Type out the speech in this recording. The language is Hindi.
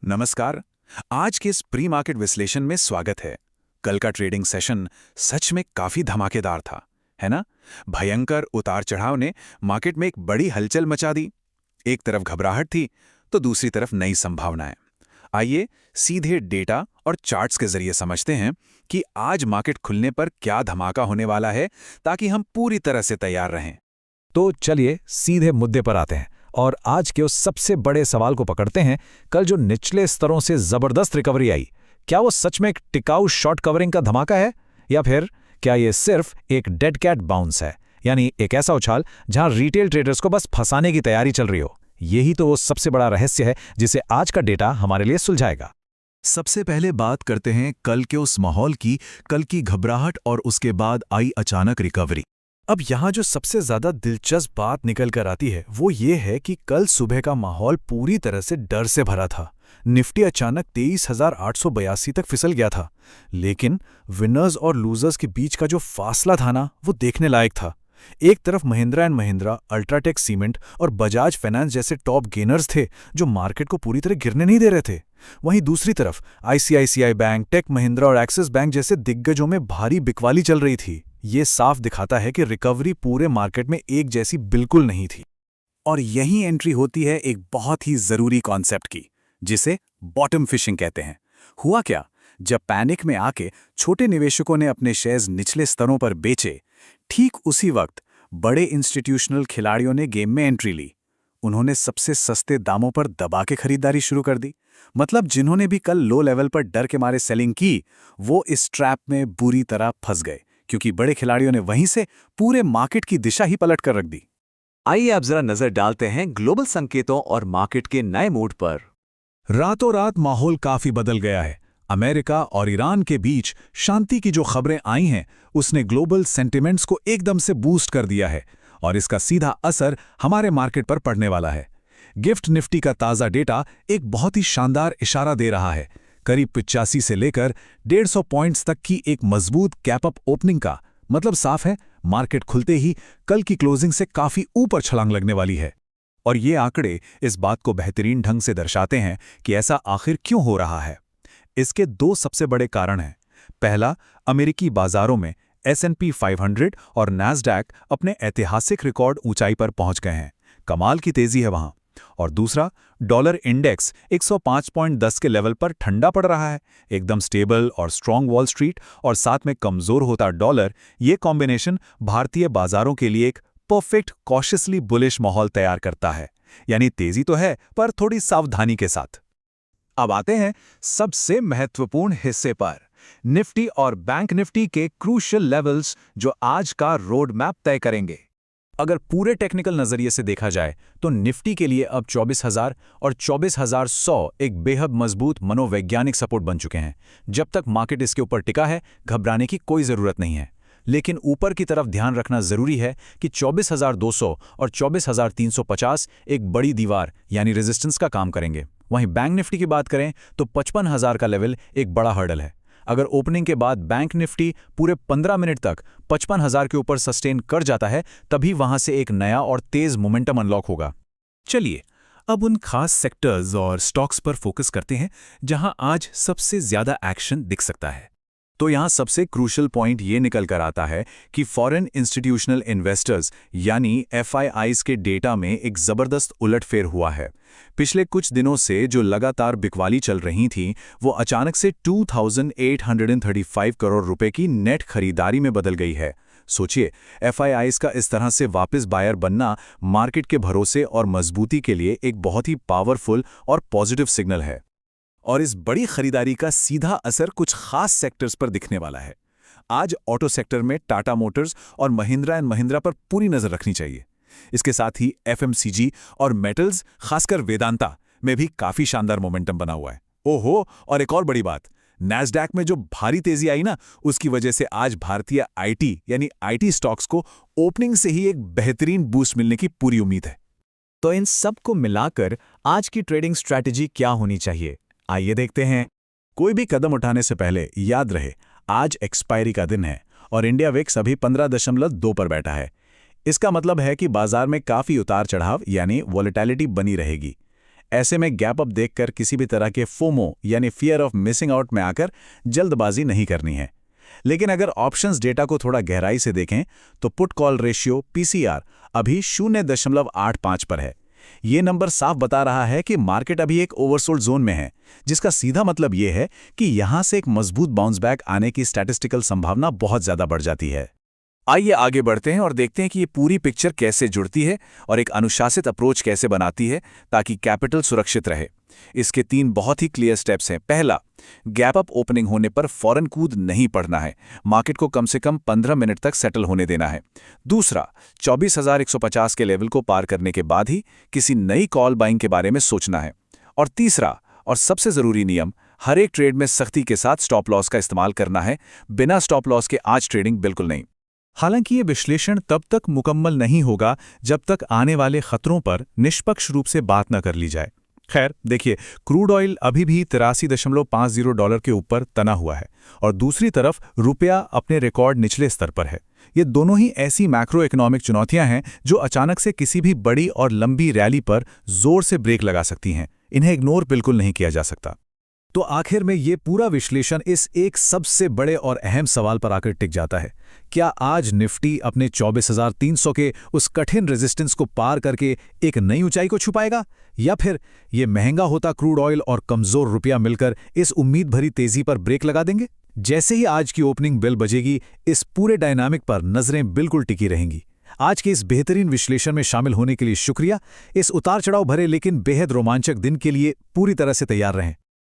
नमस्कार। आज के इस प्री मार्केट विश्लेषण में स्वागत है। कल का ट्रेडिंग सेशन सच में काफी धमाकेदार था, है ना? भयंकर उतार चढ़ाव ने मार्केट में एक बड़ी हलचल मचा दी। एक तरफ घबराहट थी तो दूसरी तरफ नई संभावनाएं। आइए सीधे डेटा और चार्ट्स के जरिए समझते हैं कि आज मार्केट खुलने पर क्या धमाका होने वाला है, ताकि हम पूरी तरह से तैयार रहें। तो चलिए सीधे मुद्दे पर आते हैं और आज के उस सबसे बड़े सवाल को पकड़ते हैं। कल जो निचले स्तरों से जबरदस्त रिकवरी आई, क्या वो सच में एक टिकाऊ शॉर्ट कवरिंग का धमाका है, या फिर क्या ये सिर्फ एक डेड कैट बाउंस है, यानी एक ऐसा उछाल जहां रिटेल ट्रेडर्स को बस फंसाने की तैयारी चल रही हो? यही तो वो सबसे बड़ा रहस्य है जिसे आज का डेटा हमारे लिए सुलझाएगा। सबसे पहले बात करते हैं कल के उस माहौल की, कल की घबराहट और उसके बाद आई अचानक रिकवरी। अब यहाँ जो सबसे ज्यादा दिलचस्प बात निकल कर आती है वो ये है कि कल सुबह का माहौल पूरी तरह से डर से भरा था। निफ्टी अचानक 23,882 तक फिसल गया था, लेकिन विनर्स और लूजर्स के बीच का जो फासला था ना, वो देखने लायक था। एक तरफ Mahindra and Mahindra, UltraTech cement और बजाज फाइनेंस जैसे टॉप गेनर्स थे जो मार्केट को पूरी तरह गिरने नहीं दे रहे थे। वहीं दूसरी तरफ आईसीआईसीआई बैंक, टेक महिंद्रा और एक्सिस बैंक जैसे दिग्गजों में भारी बिकवाली चल रही थी। ये साफ दिखाता है कि रिकवरी पूरे मार्केट में एक जैसी बिल्कुल नहीं थी। और यहीं एंट्री होती है एक बहुत ही जरूरी कॉन्सेप्ट की, जिसे बॉटम फिशिंग कहते हैं। हुआ क्या, जब पैनिक में आके छोटे निवेशकों ने अपने शेयर्स निचले स्तरों पर बेचे, ठीक उसी वक्त बड़े इंस्टीट्यूशनल खिलाड़ियों ने गेम में एंट्री ली। उन्होंने सबसे सस्ते दामों पर दबा के खरीदारी शुरू कर दी। मतलब जिन्होंने भी कल लो लेवल पर डर के मारे सेलिंग की, वो इस ट्रैप में बुरी तरह फंस गए, क्योंकि बड़े खिलाड़ियों ने वहीं से पूरे मार्केट की दिशा ही पलट कर रख दी। आइए अब जरा नजर डालते हैं ग्लोबल संकेतों और मार्केट के नए मूड पर। रातों रात माहौल काफी बदल गया है। अमेरिका और ईरान के बीच शांति की जो खबरें आई हैं, उसने ग्लोबल सेंटिमेंट्स को एकदम से बूस्ट कर दिया है, और इसका सीधा असर हमारे मार्केट पर पड़ने वाला है। गिफ्ट निफ्टी का ताज़ा डेटा एक बहुत ही शानदार इशारा दे रहा है। करीब 85 से लेकर 150 पॉइंट्स तक की एक मजबूत कैपअप ओपनिंग का मतलब साफ है, मार्केट खुलते ही कल की क्लोजिंग से काफी ऊपर छलांग लगने वाली है। और ये आंकड़े इस बात को बेहतरीन ढंग से दर्शाते हैं कि ऐसा आखिर क्यों हो रहा है। इसके दो सबसे बड़े कारण हैं। पहला, अमेरिकी बाजारों में S&P 500 और नैस्डैक अपने ऐतिहासिक रिकॉर्ड ऊंचाई पर पहुंच गए हैं। कमाल की तेजी है वहां। और दूसरा, डॉलर इंडेक्स 105.10 के लेवल पर ठंडा पड़ रहा है। एकदम स्टेबल और स्ट्रॉन्ग वॉल स्ट्रीट और साथ में कमजोर होता डॉलर, ये कॉम्बिनेशन भारतीय बाजारों के लिए एक परफेक्ट कॉशियसली बुलिश माहौल तैयार करता है। यानी तेजी तो है, पर थोड़ी सावधानी के साथ। अब आते हैं सबसे महत्वपूर्ण हिस्से पर, निफ्टी और बैंक निफ्टी के क्रूशियल लेवल्स जो आज का रोड मैप तय करेंगे। अगर पूरे टेक्निकल नजरिए से देखा जाए तो निफ्टी के लिए अब 24,000 और 24,100 एक बेहद मजबूत मनोवैज्ञानिक सपोर्ट बन चुके हैं। जब तक मार्केट इसके ऊपर टिका है, घबराने की कोई जरूरत नहीं है। लेकिन ऊपर की तरफ ध्यान रखना जरूरी है कि 24,200 और 24,350 एक बड़ी दीवार यानी रेजिस्टेंस का काम करेंगे। वहीं बैंक निफ्टी की बात करें तो 55,000 का लेवल एक बड़ा हर्डल है। अगर ओपनिंग के बाद बैंक निफ्टी पूरे 15 मिनट तक 55,000 के ऊपर सस्टेन कर जाता है, तभी वहां से एक नया और तेज मोमेंटम अनलॉक होगा। चलिए अब उन खास सेक्टर्स और स्टॉक्स पर फोकस करते हैं जहां आज सबसे ज्यादा एक्शन दिख सकता है। तो यहाँ सबसे क्रूशल पॉइंट ये निकल कर आता है कि फॉरेन इंस्टीट्यूशनल इन्वेस्टर्स यानी FIIs के डेटा में एक जबरदस्त उलटफेर हुआ है। पिछले कुछ दिनों से जो लगातार बिकवाली चल रही थी, वो अचानक से 2,835 करोड़ रुपए की नेट खरीदारी में बदल गई है। सोचिए, FIIs का इस तरह से वापस बायर बनना मार्केट के भरोसे और मजबूती के लिए एक बहुत ही पावरफुल और पॉजिटिव सिग्नल है। और इस बड़ी खरीदारी का सीधा असर कुछ खास सेक्टर्स पर दिखने वाला है। आज ऑटो सेक्टर में टाटा मोटर्स और महिंद्रा एंड महिंद्रा पर पूरी नजर रखनी चाहिए। इसके साथ ही FMCG और मेटल्स, खासकर वेदांता में भी काफी शानदार मोमेंटम बना हुआ है। ओहो, और एक और बड़ी बात, नैस्डैक में जो भारी तेजी आई ना, उसकी वजह से आज भारतीय IT यानी IT स्टॉक्स को ओपनिंग से ही एक बेहतरीन बूस्ट मिलने की पूरी उम्मीद है। तो इन सब को मिलाकर आज की ट्रेडिंग स्ट्रैटेजी क्या होनी चाहिए, आइए देखते हैं। कोई भी कदम उठाने से पहले याद रहे, आज एक्सपायरी का दिन है और इंडिया विक्स अभी 15.2 पर बैठा है। इसका मतलब है कि बाजार में काफी उतार चढ़ाव यानी वॉलेटिलिटी बनी रहेगी। ऐसे में गैप अप देखकर किसी भी तरह के फोमो यानी फियर ऑफ मिसिंग आउट में आकर जल्दबाजी नहीं करनी है। लेकिन अगर ऑप्शंस डेटा को थोड़ा गहराई से देखें तो पुट कॉल रेशियो पीसीआर अभी 0.85 पर है। ये नंबर साफ बता रहा है कि मार्केट अभी एक ओवरसोल्ड जोन में है, जिसका सीधा मतलब ये है कि यहां से एक मजबूत बाउंस बैक आने की स्टैटिस्टिकल संभावना बहुत ज्यादा बढ़ जाती है। आइए आगे बढ़ते हैं और देखते हैं कि ये पूरी पिक्चर कैसे जुड़ती है और एक अनुशासित अप्रोच कैसे बनाती है ताकि कैपिटल सुरक्षित रहे। इसके 3 बहुत ही क्लियर स्टेप्स हैं। पहला, गैप अप ओपनिंग होने पर फौरन कूद नहीं पड़ना है, मार्केट को कम से कम 15 मिनट तक सेटल होने देना है। दूसरा, 24,150 के लेवल को पार करने के बाद ही किसी नई कॉल बाइंग के बारे में सोचना है। और तीसरा और सबसे जरूरी नियम, हर एक ट्रेड में सख्ती के साथ स्टॉप लॉस का इस्तेमाल करना है। बिना स्टॉप लॉस के आज ट्रेडिंग बिल्कुल नहीं। हालांकि ये विश्लेषण तब तक मुकम्मल नहीं होगा जब तक आने वाले खतरों पर निष्पक्ष रूप से बात न कर ली जाए। खैर देखिए, क्रूड ऑयल अभी भी $83.50 के ऊपर तना हुआ है और दूसरी तरफ रुपया अपने रिकॉर्ड निचले स्तर पर है। ये दोनों ही ऐसी मैक्रो इकोनॉमिक चुनौतियां हैं जो अचानक से किसी भी बड़ी और लंबी रैली पर जोर से ब्रेक लगा सकती हैं। इन्हें इग्नोर बिल्कुल नहीं किया जा सकता। तो आखिर में ये पूरा विश्लेषण इस एक सबसे बड़े और अहम सवाल पर आकर टिक जाता है, क्या आज निफ्टी अपने 24,300 के उस कठिन रेजिस्टेंस को पार करके एक नई ऊंचाई को छुपाएगा, या फिर ये महंगा होता क्रूड ऑयल और कमजोर रुपया मिलकर इस उम्मीद भरी तेजी पर ब्रेक लगा देंगे? जैसे ही आज की ओपनिंग बेल बजेगी, इस पूरे डायनामिक पर नजरें बिल्कुल टिकी रहेंगी। आज के इस बेहतरीन विश्लेषण में शामिल होने के लिए शुक्रिया। इस उतार चढ़ाव भरे लेकिन बेहद रोमांचक दिन के लिए पूरी तरह से तैयार रहें।